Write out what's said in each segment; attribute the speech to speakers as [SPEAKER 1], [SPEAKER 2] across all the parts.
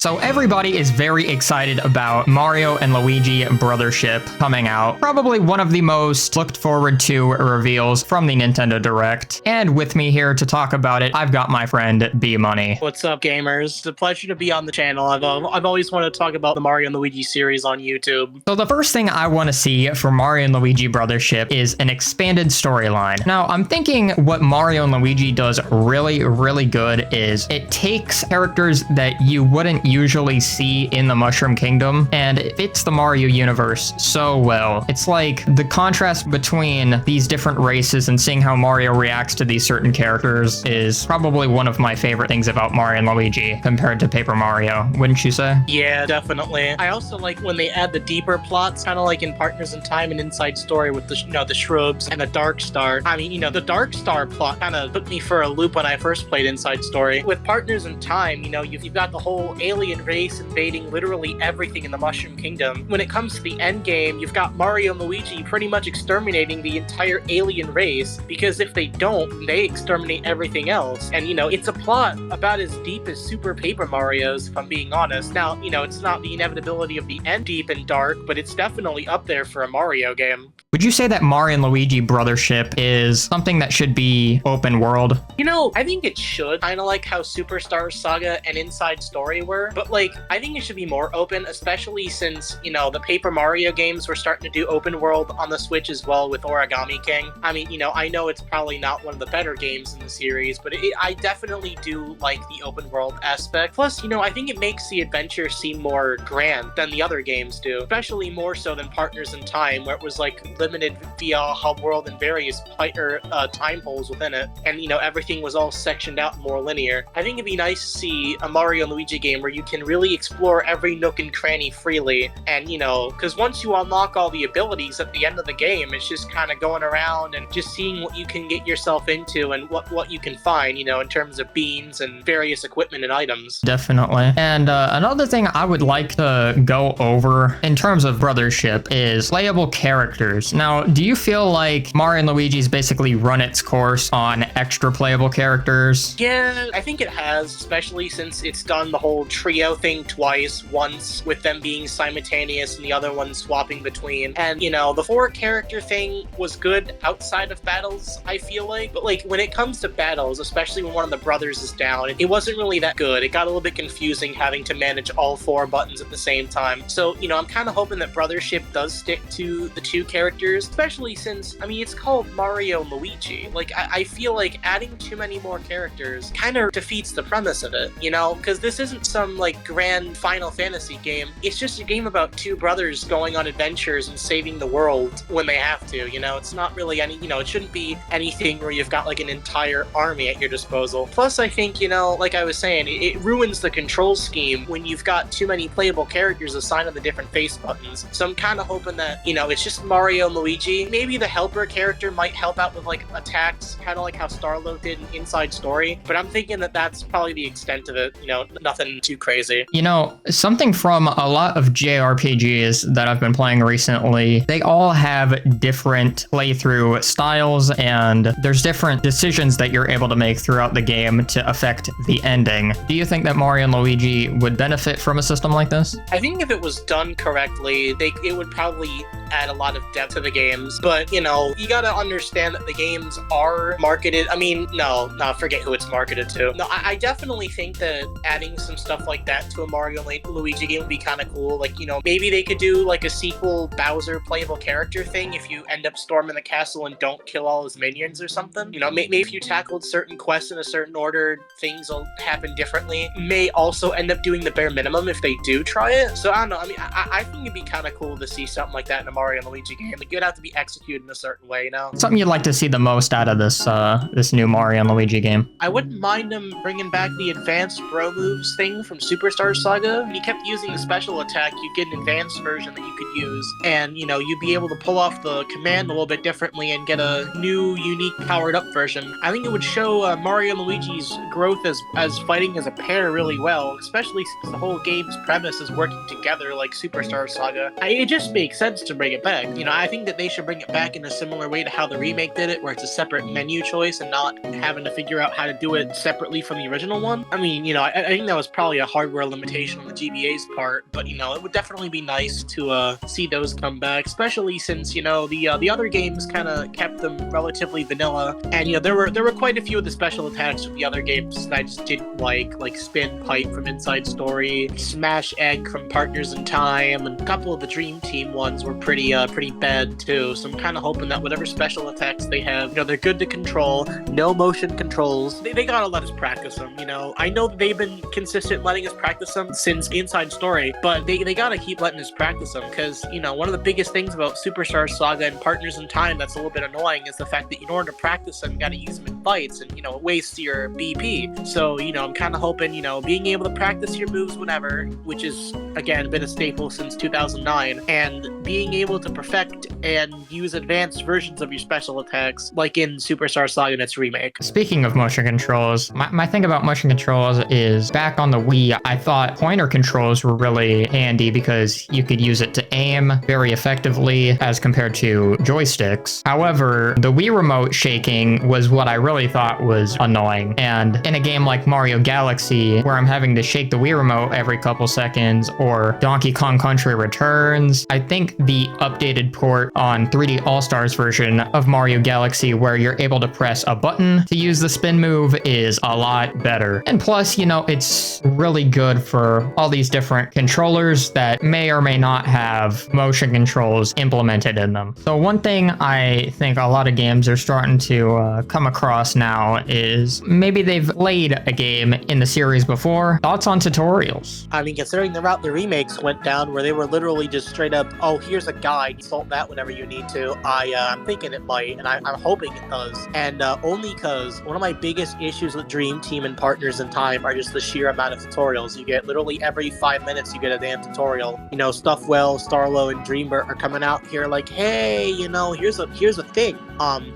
[SPEAKER 1] So everybody is very excited about Mario and Luigi Brothership coming out. Probably one of the most looked forward to reveals from the Nintendo Direct. And with me here to talk about it, I've got my friend B Money.
[SPEAKER 2] What's up, gamers? It's a pleasure to be on the channel. I've always wanted to talk about the Mario and Luigi series on YouTube.
[SPEAKER 1] So the first thing I want to see for Mario and Luigi Brothership is an expanded storyline. Now, I'm thinking what Mario and Luigi does really, really good is it takes characters that you wouldn't usually see in the Mushroom Kingdom, and it fits the Mario universe so well. It's like the contrast between these different races and seeing how Mario reacts to these certain characters is probably one of my favorite things about Mario and Luigi compared to Paper Mario, wouldn't you say?
[SPEAKER 2] Yeah, definitely. I also like when they add the deeper plots, kind of like in Partners in Time and Inside Story with the shrubs and the Dark Star. I mean, the Dark Star plot kind of took me for a loop when I first played Inside Story. With Partners in Time, you've got the whole alien race invading literally everything in the Mushroom Kingdom. When it comes to the end game, you've got Mario and Luigi pretty much exterminating the entire alien race, because if they don't, they exterminate everything else. And it's a plot about as deep as Super Paper Mario's, if I'm being honest. Now, it's not the inevitability of the end deep and dark, but it's definitely up there for a Mario game.
[SPEAKER 1] Would you say that Mario and Luigi Brothership is something that should be open world?
[SPEAKER 2] I think it should, kind of like how Superstar Saga and Inside Story were, but I think it should be more open, especially since, the Paper Mario games were starting to do open world on the Switch as well with Origami King. I mean, I know it's probably not one of the better games in the series, but I definitely do like the open world aspect. Plus, I think it makes the adventure seem more grand than the other games do, especially more so than Partners in Time, where it was limited via hub world and various time holes within it, and everything was all sectioned out and more linear. I think it'd be nice to see a Mario and Luigi game where you can really explore every nook and cranny freely, and because once you unlock all the abilities at the end of the game, it's just kind of going around and just seeing what you can get yourself into and what you can find, in terms of beans and various equipment and items.
[SPEAKER 1] Definitely. And another thing I would like to go over in terms of Brothership is playable characters. Now, do you feel like Mario and Luigi's basically run its course on extra playable characters?
[SPEAKER 2] Yeah, I think it has, especially since it's done the whole trio thing twice, once with them being simultaneous and the other one swapping between. And, the 4-character thing was good outside of battles, I feel like. But, when it comes to battles, especially when one of the brothers is down, it wasn't really that good. It got a little bit confusing having to manage all 4 buttons at the same time. So, I'm kind of hoping that Brothership does stick to the 2 characters, especially since, it's called Mario and Luigi. I feel like adding too many more characters kind of defeats the premise of it, because this isn't some, grand Final Fantasy game. It's just a game about 2 brothers going on adventures and saving the world when they have to, It's not really any, it shouldn't be anything where you've got, an entire army at your disposal. Plus, I think, like I was saying, it ruins the control scheme when you've got too many playable characters assigned to the different face buttons. So I'm kind of hoping that, it's just Mario and Luigi. Maybe the helper character might help out with, attacks, kind of like how Starlo did in Inside Story. But I'm thinking that that's probably the extent of it, nothing too crazy.
[SPEAKER 1] Something from a lot of JRPGs that I've been playing recently, they all have different playthrough styles, and there's different decisions that you're able to make throughout the game to affect the ending. Do you think that Mario and Luigi would benefit from a system like this?
[SPEAKER 2] I think if it was done correctly, it would probably add a lot of depth to the games. But, you gotta understand that the games are marketed. Forget who it's marketed to. No, I definitely think that adding some stuff like that to a Mario and Luigi game would be kind of cool. Maybe they could do a sequel Bowser playable character thing if you end up storming the castle and don't kill all his minions or something. Maybe if you tackled certain quests in a certain order, things will happen differently. May also end up doing the bare minimum if they do try it. So I don't know. I think it'd be kind of cool to see something like that in a Mario and Luigi game. It would have to be executed in a certain way, Something
[SPEAKER 1] you'd like to see the most out of this new Mario and Luigi game?
[SPEAKER 2] I wouldn't mind them bringing back the advanced bro moves thing from Superstar Saga. When you kept using the special attack, you'd get an advanced version that you could use, and you'd be able to pull off the command a little bit differently and get a new, unique, powered-up version. I think it would show Mario and Luigi's growth as fighting as a pair really well, especially since the whole game's premise is working together like Superstar Saga. It just makes sense to bring it back. I think that they should bring it back in a similar way to how the remake did it, where it's a separate menu choice and not having to figure out how to do it separately from the original one. I think that was probably a hardware limitation on the GBA's part, but it would definitely be nice to see those come back, especially since the other games kind of kept them relatively vanilla, and there were quite a few of the special attacks from the other games that I just didn't like Spin Pipe from Inside Story, Smash Egg from Partners in Time, and a couple of the Dream Team ones were pretty bad too. So I'm kind of hoping that whatever special attacks they have, they're good to control, no motion controls. They gotta let us practice them. I know that they've been consistent letting us practice them since Inside Story, but they gotta keep letting us practice them, because one of the biggest things about Superstar Saga and Partners in Time that's a little bit annoying is the fact that in order to practice them, you gotta use them in fights, and it wastes your BP. So I'm kind of hoping being able to practice your moves whenever, which is again been a staple since 2009, and being able to perfect and use advanced versions of your special attacks, like in Superstar Saga and its remake.
[SPEAKER 1] Speaking of motion controls, my thing about motion controls is back on the Wii, I thought pointer controls were really handy because you could use it to aim very effectively as compared to joysticks. However, the Wii remote shaking was what I really thought was annoying. And in a game like Mario Galaxy, where I'm having to shake the Wii remote every couple seconds, or Donkey Kong Country Returns, I think the updated port on 3D All-Stars version of Mario Galaxy, where you're able to press a button to use the spin move, is a lot better. And plus, it's really good for all these different controllers that may or may not have motion controls implemented in them. So one thing I think a lot of games are starting to come across now is maybe they've played a game in the series before. Thoughts on tutorials?
[SPEAKER 2] I mean, considering the route the remakes went down, where they were literally just straight up, oh, here's a guide, consult that whenever you need to, I'm thinking it might, and I'm hoping it does. And only because one of my biggest issues with Dream Team and Partners in Time are just the sheer amount of tutorials. You get literally every 5 minutes you get a damn tutorial. Stuffwell, Starlo, and Dreambert are coming out here like, hey, here's a thing.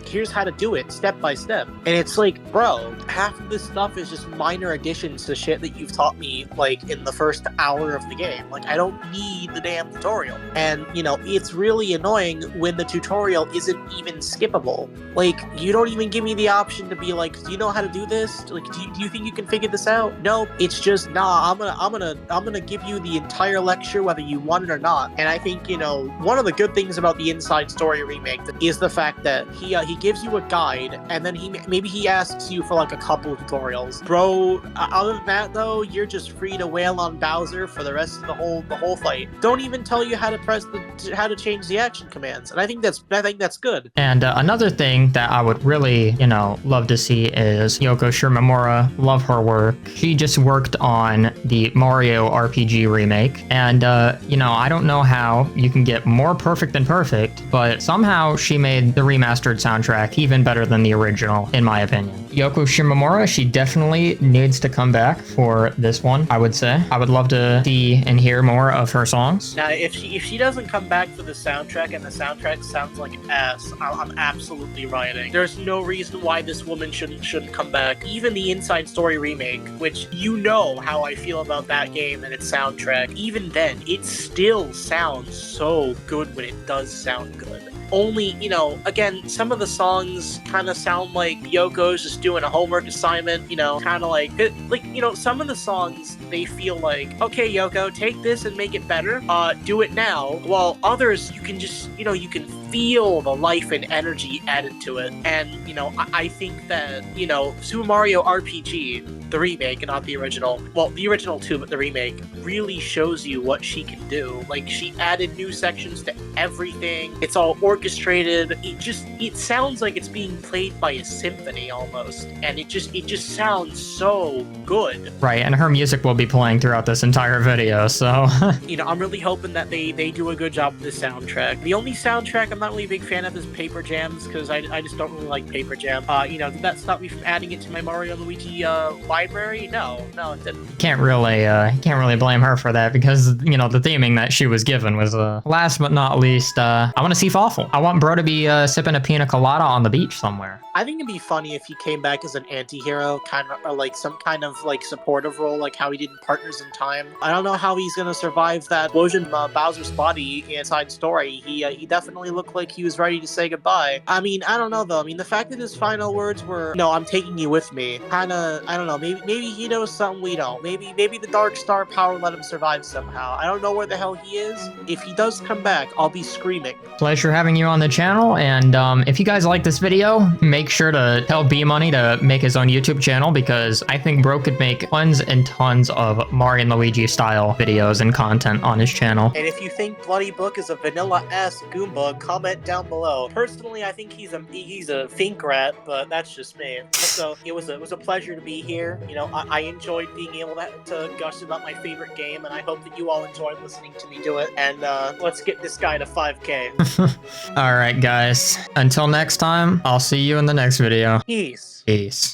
[SPEAKER 2] Here's how to do it step by step. And it's like, bro, half of this stuff is just minor additions to shit that you've taught me in the first hour of the game. I don't need the damn tutorial. And it's really annoying when the tutorial isn't even skippable. You don't even give me the option to be like, do you know how to do this? Do you think you can figure this out? No, it's just, nah, I'm gonna give you the entire lecture whether you want it or not. And I think one of the good things about the Inside Story remake is the fact that he gives you a guide, and then maybe he asks you for a couple of tutorials. Bro, other than that though, you're just free to wail on Bowser for the rest of the whole fight. Don't even tell you how to change the action commands, and I think that's good.
[SPEAKER 1] And another thing that I would really love to see is Yoko Shimomura. Love her work. She just worked on the Mario RPG remake, and I don't know how you can get more perfect than perfect, but somehow she made the remastered soundtrack even better than the original, in my opinion. Yoko Shimomura, she definitely needs to come back for this one, I would say. I would love to see and hear more of her songs.
[SPEAKER 2] Now, if she doesn't come back for the soundtrack and the soundtrack sounds like ass, I'm absolutely rioting. There's no reason why this woman shouldn't come back. Even the Inside Story remake, which how I feel about that game and its soundtrack, even then, it still sounds so good when it does sound good. Only, again, some of the songs kind of sound like Yoko's just doing a homework assignment, kind of some of the songs, they feel like, okay, Yoko, take this and make it better, do it now, while others, you can just, you can feel the life and energy added to it. And, I think that, Super Mario RPG, the remake and not the original, well, the original too, but the remake, really shows you what she can do. She added new sections to everything. It's all orchestrated. It sounds like it's being played by a symphony almost. And it just sounds so good.
[SPEAKER 1] Right, and her music will be playing throughout this entire video, so...
[SPEAKER 2] I'm really hoping that they do a good job with the soundtrack. The only soundtrack I'm not really a big fan of is Paper Jams, because I just don't really like Paper Jam. Did that stop me from adding it to my Mario Luigi library? No, it didn't.
[SPEAKER 1] Can't really blame her for that, because, the theming that she was given was, last but not least, I want to see Fawful. I want bro to be sipping a pina colada on the beach somewhere.
[SPEAKER 2] I think it'd be funny if he came back as an anti-hero, or some kind of supportive role, like how he did in Partners in Time. I don't know how he's gonna survive that explosion Bowser's body Inside Story. He definitely looked looked like he was ready to say goodbye. I mean, I don't know though. I mean, the fact that his final words were, "No, I'm taking you with me," kind of, I don't know. Maybe he knows something we don't. Maybe the Dark Star power let him survive somehow. I don't know where the hell he is. If he does come back, I'll be screaming.
[SPEAKER 1] Pleasure having you on the channel, and if you guys like this video, make sure to tell B-Money to make his own YouTube channel, because I think Bro could make tons and tons of Mario and Luigi style videos and content on his channel.
[SPEAKER 2] And if you think Bloody Book is a vanilla-ass Goomba, comment down below. Personally, I think he's a think rat, but that's just me. So it was a pleasure to be here. You know, I enjoyed being able to gush about my favorite game, and I hope that you all enjoyed listening to me do it. And let's get this guy to 5K.
[SPEAKER 1] Alright guys, until next time, I'll see you in the next video.
[SPEAKER 2] Peace.
[SPEAKER 1] Peace.